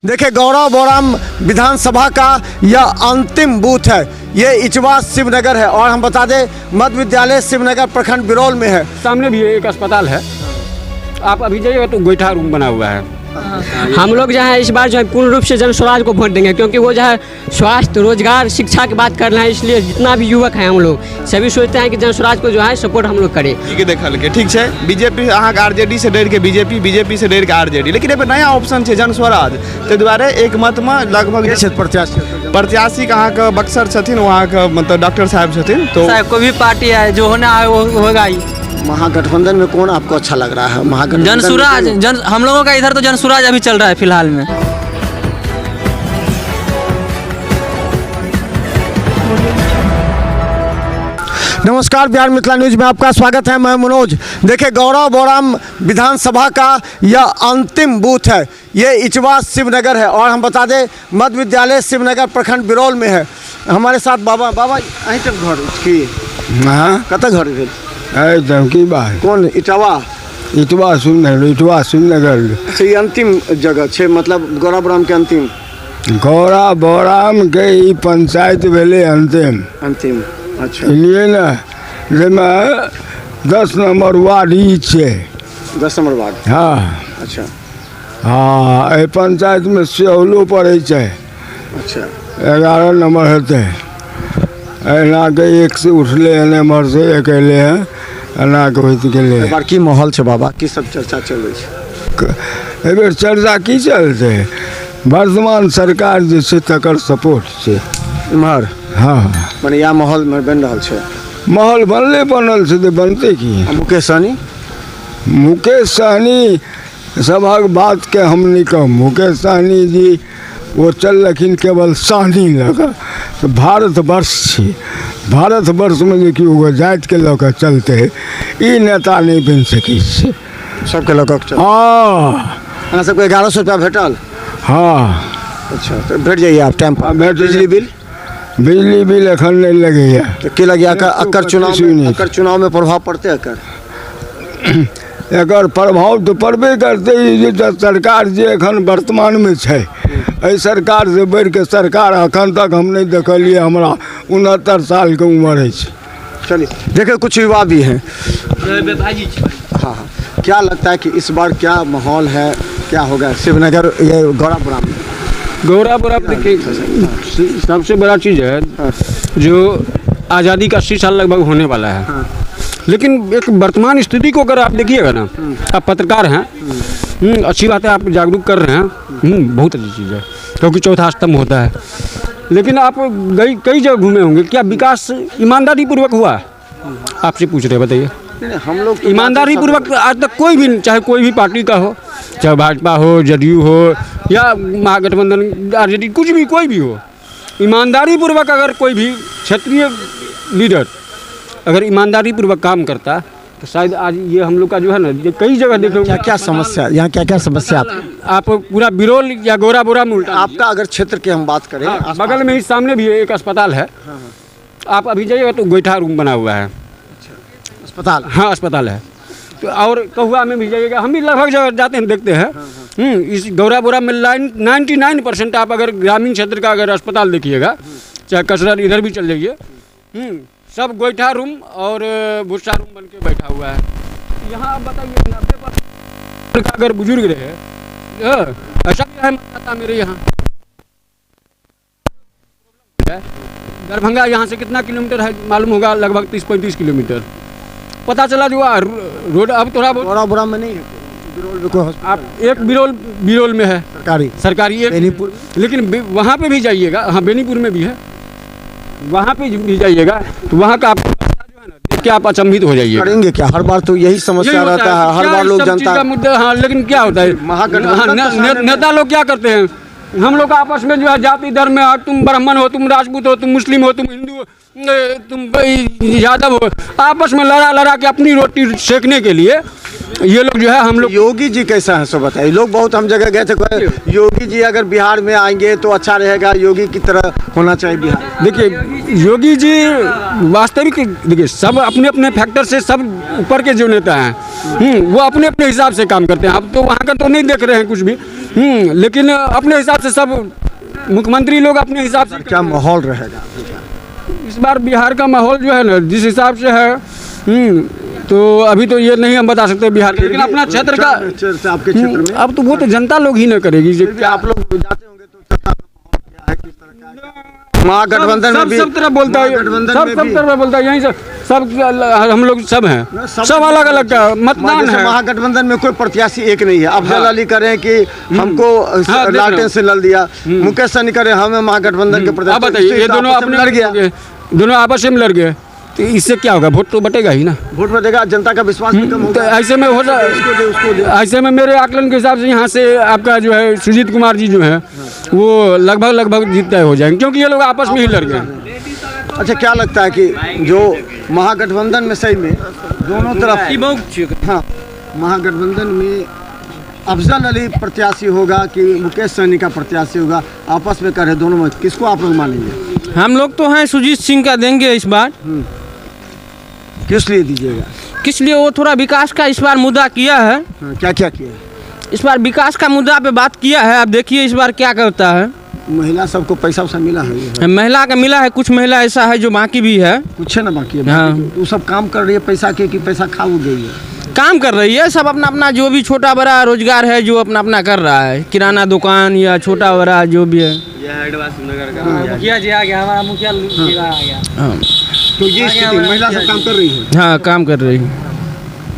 देखिए गौरव बोराम विधानसभा का यह अंतिम बूथ है। ये इचवा शिवनगर है और हम बता दें मध्य विद्यालय शिवनगर प्रखंड बिरौल में है। सामने भी एक अस्पताल है, आप अभी जाइएगा तो गोईठा रूम बना हुआ है। हम लोग जो है इस बार जो है पूर्ण रूप से जन स्वराज को वोट देंगे, क्योंकि वो जो है स्वास्थ्य, रोजगार, शिक्षा की बात कर रहे हैं। इसलिए जितना भी युवक हैं हम लोग सभी सोचते हैं कि जन स्वराज को जो है सपोर्ट हम लोग करें। ठीक है, देखल के ठीक है। बीजेपी अहाँ आरजेडी से डर के बीजेपी, बीजेपी से डर के आरजेडी, लेकिन एहिमे नया ऑप्शन है जन स्वराज। ताहि दुआरे एक मत में लगभग प्रत्याशी के अहाँ के बक्सर छथिन, वहाँ के मतलब डॉक्टर साहब छथिन। तो कोई भी पार्टी है जो होना है वो होगा ही। महागठबंधन में कौन आपको अच्छा लग रहा है? महागठबंधन जन स्वराज, हम लोगों का इधर तो जन स्वराज अभी चल रहा है फिलहाल में। नमस्कार, बिहार मिथिला न्यूज में आपका स्वागत है। मैं मनोज। देखिए गौरव बोराम विधानसभा का यह अंतिम बूथ है। ये इचवा शिवनगर है और हम बता दें मध्य विद्यालय शिवनगर प्रखंड बिरौल में है। हमारे साथ बाबा अहीं तक घर की कत घर भेल की बात कौन इटवा इटवा शिवनगर अच्छा, ये अंतिम जगह है, मतलब गौरव बोराम के अंतिम गौरा बोराम के ई पंचायत भेले अंतिम। अच्छा, इसलिए ना जेमे 10 नंबर वार्ड ई छे। 10 नंबर वार्ड। हाँ अच्छा हाँ, एहि पंचायत में सेहलो पड़े छे। अच्छा 11 नंबर हेते। एना के एक से उठले एने मर से एक अले हैं, एना के होइत गेले। बार की माहौल है बाबा, की सब चर्चा चल रही है? एहि बेर चर्चा की चलते, वर्तमान सरकार जे छै तकर सपोर्ट छै इम्हर। हाँ, माने यह माहौल में बन रहा है। माहौल बनल छै तो बनते की। मुकेश सहनी सभक बात के हम नहीं कहब। मुकेश सहनी जी वो चलखिन केवल सहनी लगा। तो भारतवर्ष छै, भारतवर्ष में जे केओ जाति के लऽ चलते ई नेता नहीं बन सकै छै। सबके लऽ हाँ, अहाँ सबके 1100 रुपया भेटल? हाँ अच्छा, तो भेट जाइए आप टाइम पर। बिजली बिल एखन नहीं लगैया। तो की लगे अकर चुनाव में प्रभाव पड़ते? एकर प्रभाव तो पड़बे करते। जे सरकार जे एखन वर्तमान में छै, एहि सरकार से बढ़ के सरकार अखन तक हम नहीं देखलिए। हमरा 69 साल के उम्र है। चलिए देखिए कुछ युवा भी हैं। हाँ, क्या लगता है कि इस बार क्या माहौल है, क्या होगा शिवनगर ये गौरव बोराम? देखिए सबसे बड़ा चीज़ है जो आज़ादी का 80 साल लगभग होने वाला है। लेकिन एक वर्तमान स्थिति को अगर आप देखिएगा ना, आप पत्रकार हैं, अच्छी बात है, आप जागरूक कर रहे हैं, बहुत अच्छी चीज़ है, क्योंकि चौथा स्तंभ होता है। लेकिन आप कई जगह घूमे होंगे, क्या विकास ईमानदारी पूर्वक हुआ? आपसे पूछ रहे, बताइए। हम लोग ईमानदारी पूर्वक आज तक कोई भी, चाहे कोई भी पार्टी का हो, चाहे भाजपा हो, जदयू हो या महागठबंधन आरजेडी, कुछ भी कोई भी हो, ईमानदारी पूर्वक अगर कोई भी क्षेत्रीय लीडर अगर ईमानदारी पूर्वक काम करता तो शायद आज ये हम लोग का जो है ना, कई जगह देखो क्या समस्या, यहाँ क्या समस्या आप पूरा बिरौल या गौरा बोराम उल्टा। आपका अगर क्षेत्र की हम बात करें, बगल में ही सामने भी एक अस्पताल है। आप अभी जाइएगा तो गोईठा रूम बना हुआ है। अस्पताल? हाँ अस्पताल है। तो और कहुआ में भी जाइएगा, हम भी लगभग जगह जाते हैं, देखते हैं। इस गौरा बोराम में 99% आप अगर ग्रामीण क्षेत्र का अगर अस्पताल देखिएगा, चाहे कसरत इधर भी चल जाइए, सब गोईठा रूम और भूसा रूम बन के बैठा हुआ है। यहाँ आप बताइए 90% का अगर बुजुर्ग रहे, ऐसा भी है माता मेरे यहाँ। दरभंगा यहाँ से कितना किलोमीटर है मालूम होगा? लगभग 30-35 किलोमीटर। पता चला जो रोड अब थोड़ा बहुत गौरव बोराम में नहीं है, बिरौल में कोई आप एक बिरौल में है सरकारी एक बेनीपुर, लेकिन वहाँ पे भी जाइएगा। हाँ बेनीपुर में भी है, वहाँ पे भी जाइएगा तो वहाँ का आपको जो है ना, देख के आप अचंभित हो जाइए। करेंगे क्या? हर बार तो यही समस्या रहता है, हर बार लोग जनता का मुद्दा। हाँ लेकिन क्या होता है, नेता लोग क्या करते हैं, हम लोग आपस में जो है जाति धर्म में, तुम ब्राह्मण हो, तुम राजपूत हो, तुम मुस्लिम हो, तुम हिंदू हो, तुम यादव हो, आपस में लड़ा के अपनी रोटी सेकने के लिए ये लोग जो है हम लोग। योगी जी कैसा है सो बताइए। लोग बहुत हम जगह गए थे, योगी जी अगर बिहार में आएंगे तो अच्छा रहेगा, योगी की तरह होना चाहिए बिहार। देखिए योगी जी वास्तविक, देखिए सब अपने अपने फैक्टर से सब ऊपर के जो नेता हैं वो अपने अपने हिसाब से काम करते हैं। अब तो वहाँ का तो नहीं देख रहे हैं कुछ भी, लेकिन अपने हिसाब से सब मुख्यमंत्री लोग अपने हिसाब से क्या माहौल रहेगा? इस बार बिहार का माहौल जो है ना जिस हिसाब से है तो अभी तो ये नहीं हम बता सकते बिहार का, लेकिन अपना क्षेत्र का चर्चा आपके क्षेत्र में अब तो वो तो जनता लोग ही ना करेगी क्या आप लोग जाते होंगे तो चर्चा का माहौल क्या है, किस तरह का है? महागठबंधन में भी सब तरफ बोलता है, महागठबंधन सब में सब भी- तरफ बोलता है, यहीं से सब हम लोग सब हैं, सब अलग अलग का मतदान जैसे है। महागठबंधन में कोई प्रत्याशी एक नहीं है। अफजल अली करें कि हमको देख रहा लालटेन हूँ। से लड़ दिया, मुकेश सहनी करे हमें महागठबंधन के अब प्रत्याशी, बताइए ये तो दोनों आपस में अपने लड़ गया, दोनों आपस में लड़ गए तो इससे क्या होगा? वोट तो बटेगा ही ना। वोट में देगा, जनता का विश्वास भी कम तो होगा। ऐसे में हो ऐसे में मेरे आकलन के हिसाब से यहाँ से आपका जो है सुजीत कुमार जी जो है वो लगभग जीतते हो जाएंगे, क्योंकि ये लोग आपस में ही लड़ गए। अच्छा, क्या लगता है कि जो महागठबंधन में सही में दोनों तरफ, हाँ, महागठबंधन में अफजल अली प्रत्याशी होगा कि मुकेश सहनी का प्रत्याशी होगा, आपस में करे दोनों में किसको आप लोग मानेंगे? हम लोग तो हैं सुजीत सिंह का देंगे इस बार। किस लिए दीजिएगा? किस लिए? वो थोड़ा विकास का इस बार मुद्दा किया है, हाँ, क्या क्या किया? इस बार विकास का मुद्दा पे बात किया है। अब देखिए इस बार क्या करता है। महिला सबको पैसा वैसा मिला है? महिला का मिला है, कुछ महिला ऐसा है जो बाकी भी है, कुछ है ना बाकी है? हाँ। वो सब काम कर रही है पैसा के कि पैसा खा वो गई है? काम कर रही है। सब अपना अपना जो भी छोटा बड़ा रोजगार है जो अपना अपना कर रहा है, किराना दुकान या छोटा बड़ा जो भी है। मुखिया जी आ गया, हमारा मुखिया आ गया। हाँ, तो ये स्थिति महिला सब काम कर रही है। हाँ काम कर रही है।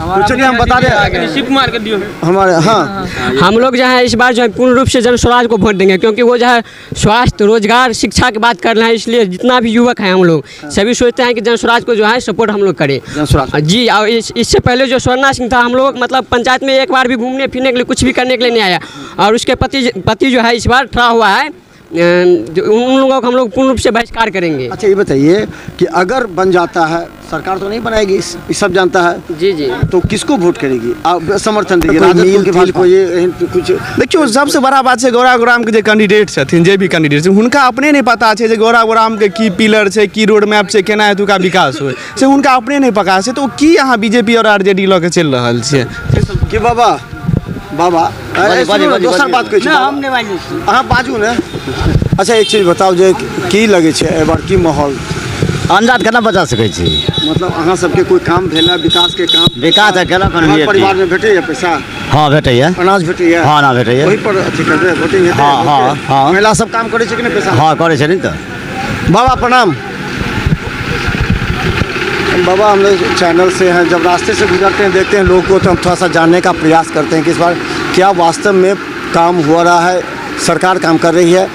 तो चलिए हम बता दें शिव कुमार के दियो हमारे, हाँ, हम लोग जो है इस बार जो है पूर्ण रूप से जन स्वराज को वोट देंगे, क्योंकि वो जो है स्वास्थ्य, रोजगार, शिक्षा की बात कर रहे हैं। इसलिए जितना भी युवक हैं हम लोग सभी सोचते हैं कि जन स्वराज को जो है सपोर्ट हम लोग करें। जन स्वराज। जी, और इससे पहले जो स्वर्णा सिंह था, हम लोग मतलब पंचायत में एक बार भी घूमने फिरने के लिए, कुछ भी करने के लिए नहीं आया, और उसके पति जो है इस बार ठहरा हुआ है। जो उन लोगों को हम लोग पूर्ण रूप से बहिष्कार करेंगे। अच्छा, ये बताइए कि अगर बन जाता है, सरकार तो नहीं बनाएगी, ये सब जानता है, जी जी, तो किसको वोट करेगी? आप समर्थन देंगे? राजद के भाजपा ये कुछ देखियो सबसे बड़ा बात छै गौराम के जे कैंडिडेट छथिन, जे भी कैंडिडेट छै हुनका अपने नहीं पता छै जे गौराम के की पिलर छै, की रोड मैप छै, केना एतुका विकास होय से हुनका अपने नहीं पता छै। तो की अहाँ बीजेपी और आरजेडी लऽ के चलि रहल छियै? कि बाबा दोसर बात कहै छी, अहाँ बाजू ने। अच्छा, एक चीज बताओ जे की लगे छै एहि बार की माहौल? अंदाज केना बता सकै छी? मतलब अहाँ सबके कोई काम भेला, विकास के काम? विकास है केना कोन अहाँ होइए? परिवार में भेटैया पैसा? हाँ भेटैया। अनाज भेटैया? हाँ ना भेटैया। वही पर अथी करबै, वोटिंग हेतै? हाँ, हाँ, हाँ। महिला सब काम करै छै कि नहीं पैसा? हाँ करे छै नहीं तो। बाबा प्रणाम। बाबा, हम लोग चैनल से हैं, जब रास्ते से गुजरते हैं देखते हैं लोग को, तो हम थोड़ा सा जानने का प्रयास करते हैं कि इस बार क्या वास्तव में काम हो रहा है, सरकार काम कर रही है,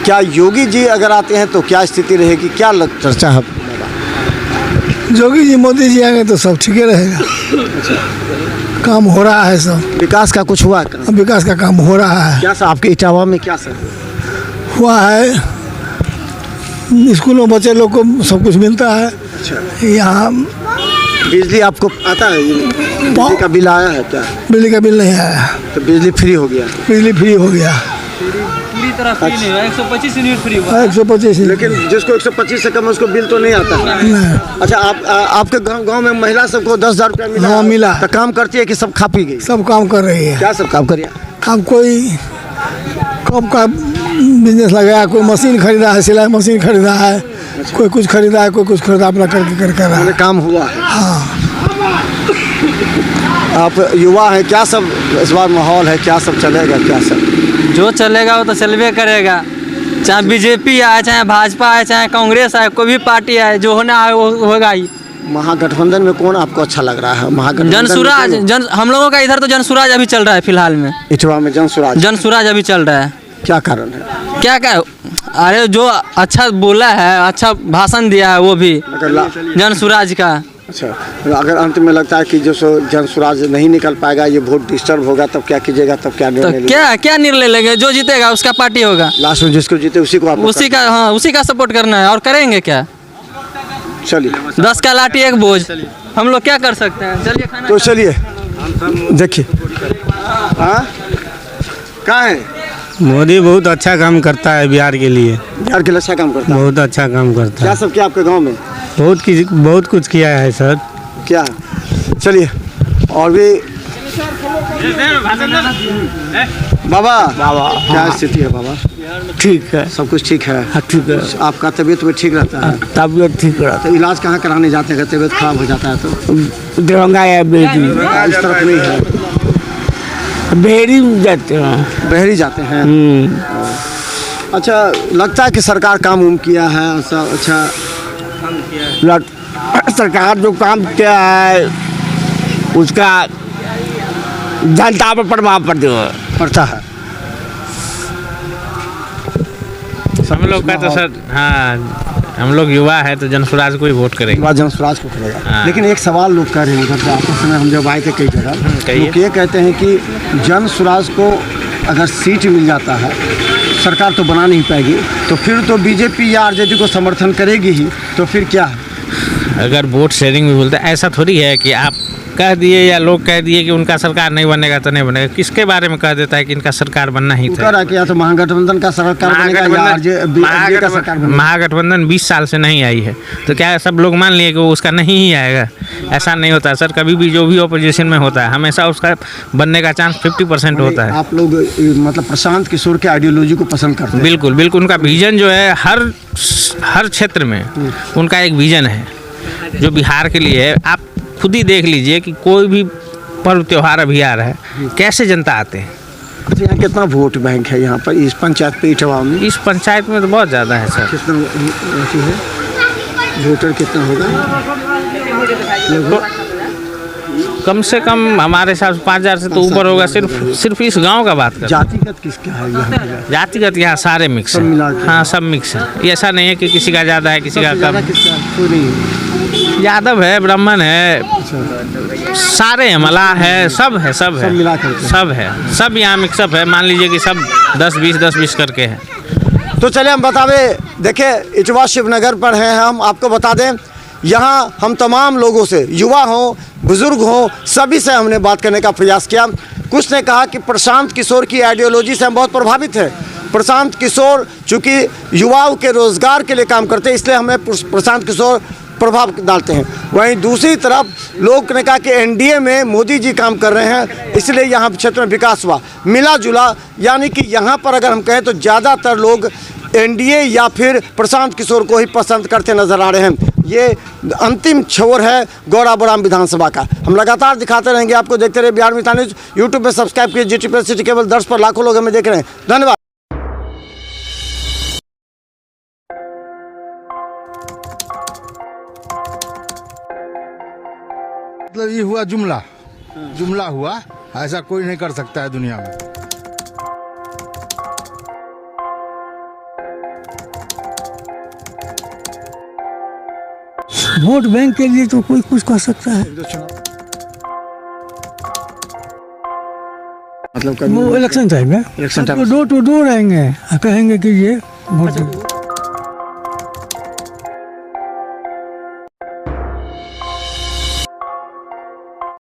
क्या योगी जी अगर आते हैं तो क्या स्थिति रहेगी, क्या चर्चा है? योगी जी मोदी जी आएंगे तो सब ठीक रहेगा। काम हो रहा है, सब विकास का कुछ हुआ है? विकास का काम हो रहा है। क्या सर आपके इटावा में क्या सर हुआ है? स्कूलों में बच्चे लोग को सब कुछ मिलता है। यहाँ बिजली आपको आता है? बिजली का बिल आया है क्या? बिजली का बिल नहीं आया, तो बिजली फ्री हो गया? बिजली फ्री हो गया। पूरी तरह फ्री नहीं है, 125 यूनिट फ्री हुआ। 125। लेकिन जिसको 125 से कम उसको बिल तो नहीं आता है। नहीं, अच्छा, आपके गांव में महिला सबको 10,000 रुपया मिला? हाँ, मिला। तो काम करती है कि सब खा पी गई? सब काम कर रही है। क्या सब काम करिए? अब कोई कब का बिजनेस लगाया, कोई मशीन खरीदा है, सिलाई मशीन खरीदा है, कोई कुछ खरीदा है, कोई कुछ खरीदा, अपना करके कर रहा है। काम हुआ है। हाँ, आप युवा हैं, क्या सब इस बार माहौल है, क्या सब चलेगा, क्या सब? जो चलेगा वो तो चलबे करेगा, चाहे बीजेपी आए, चाहे भाजपा आए, चाहे कांग्रेस आए, कोई भी पार्टी आए, जो होना है वो होगा ही। महागठबंधन में कौन आपको अच्छा लग रहा है? महागठबंधन जनसुराज, हम लोगों का इधर तो जनसुराज अभी चल रहा है फिलहाल में। इटवा में जनसुराज? जनसुराज अभी चल रहा है। क्या कारण है? क्या अरे जो अच्छा बोला है, अच्छा भाषण दिया है, वो भी जनसुराज का। अच्छा, अगर अंत में लगता है कि जो जनसुराज नहीं निकल पाएगा, ये वोट डिस्टर्ब होगा, तब क्या कीजिएगा? तब क्या तो निर्णय? क्या निर्णय लेंगे? जो जीतेगा उसका पार्टी होगा, लास्ट में जिसको जीते उसी को आप उसी का, हाँ उसी का सपोर्ट करना है। और करेंगे क्या? चलिए, 10 का लाठी एक बोझ, हम लोग क्या कर सकते हैं? चलिए खाना। तो चलिए देखिए, हाँ कहाँ है? मोदी बहुत अच्छा काम करता है बिहार के लिए, बिहार के लिए अच्छा काम करता है। बहुत अच्छा काम करता क्या है। सब किया आपके गांव में? बहुत कुछ किया है सर। क्या? चलिए, और भी बाबा क्या स्थिति है बाबा? ठीक है। सब कुछ ठीक है? हाँ ठीक है। आपका तबीयत में ठीक रहता है? तबीयत ठीक रहा तो इलाज कहाँ कराने जाते हैं? तबीयत खराब हो जाता है तो दरभंगा या बेटी इस तरफ नहीं है, बेहरी जाते हैं। बहरी जाते हैं। अच्छा, लगता है कि सरकार काम उम किया है सब? अच्छा, सरकार जो काम किया है उसका जनता पर प्रभाव पड़ता है। हम लोग का तो सर, हाँ, हम लोग युवा है तो जन स्वराज को ही वोट करेंगे। जन स्वराज को करेगा। हाँ। लेकिन एक सवाल लोग कर रहे हैं उधर से, आपस में हम जब आए थे कई जगह, कहिए। लोग ये कहते हैं कि जन स्वराज को अगर सीट मिल जाता है, सरकार तो बना नहीं पाएगी, तो फिर तो बीजेपी या आरजेडी को समर्थन करेगी ही, तो फिर क्या है? अगर वोट शेयरिंग में बोलते हैं, ऐसा थोड़ी है कि आप कह दिए या लोग कह दिए कि उनका सरकार नहीं बनेगा तो नहीं बनेगा। किसके बारे में कह देता है कि इनका सरकार बनना ही था? या तो महागठबंधन का सरकार बनेगा या आरजेडी का सरकार बनेगा। महागठबंधन 20 साल से नहीं आई है, तो क्या सब लोग मान लिए कि वो उसका नहीं ही आएगा? ऐसा नहीं होता सर, कभी भी जो भी ऑपोजिशन में होता है हमेशा उसका बनने का चांस 50% होता है। आप लोग मतलब प्रशांत किशोर के आइडियोलॉजी को पसंद करते हैं? बिल्कुल बिल्कुल, उनका विजन जो है हर क्षेत्र में उनका एक विजन है जो बिहार के लिए है। आप खुद ही देख लीजिए कि कोई भी पर्व त्यौहार अभी आ रहा है, कैसे जनता आते हैं। अच्छा, यहाँ कितना वोट बैंक है यहाँ पर इस पंचायत पे इटवा में? इस पंचायत में तो बहुत ज़्यादा है सर। कितना है वोटर, कितना होगा लगभग? कम से कम हमारे हिसाब से 5000 से तो ऊपर होगा। सिर्फ इस गांव का बात कर। जातिगत किसका है यहाँ पे? जातिगत यहाँ सारे मिक्स सब मिला हैं। के? हाँ, सब मिक्स है। ये ऐसा नहीं है कि किसी का ज़्यादा है किसी का ज़्यादा कम। किसका? कोई नहीं है। यादव है, ब्राह्मण है, सारे हैं, मलाह है, सब है, सब है, सब मिला करके। सब है, सब यहाँ मिक्सअप है। मान लीजिए कि सब 10-20 करके है। तो चलिए हम बतावे, देखिए इटवा शिवनगर पर हैं हम। आपको बता दें, यहाँ हम तमाम लोगों से, युवा हों बुजुर्ग हों, सभी से हमने बात करने का प्रयास किया। कुछ ने कहा कि प्रशांत किशोर की आइडियोलॉजी से हम बहुत प्रभावित हैं। प्रशांत किशोर चूँकि युवाओं के रोज़गार के लिए काम करते हैं, इसलिए हमें प्रशांत किशोर प्रभाव डालते हैं। वहीं दूसरी तरफ लोग ने कहा कि एनडीए में मोदी जी काम कर रहे हैं, इसलिए यहाँ क्षेत्र में विकास हुआ। मिला जुला, यानी कि यहाँ पर अगर हम कहें तो ज़्यादातर लोग एनडीए या फिर प्रशांत किशोर को ही पसंद करते नजर आ रहे हैं। ये अंतिम छोर है गौरा बौराम विधानसभा का। हम लगातार दिखाते रहेंगे आपको। देखते रहिए बिहार मित्र न्यूज़। यूट्यूब पे सब्सक्राइब कीजिए। जीटी प्लस सिटी केबल 10 पर लाखों लोग हमें देख रहे हैं। धन्यवाद। मतलब ये हुआ जुमला हुआ, ऐसा कोई नहीं कर सकता है दुनिया में। वोट बैंक के लिए तो कोई कुछ कर सकता है। मतलब वो इलेक्शन टाइम में election time door to door आएंगे, कहेंगे कि ये वोट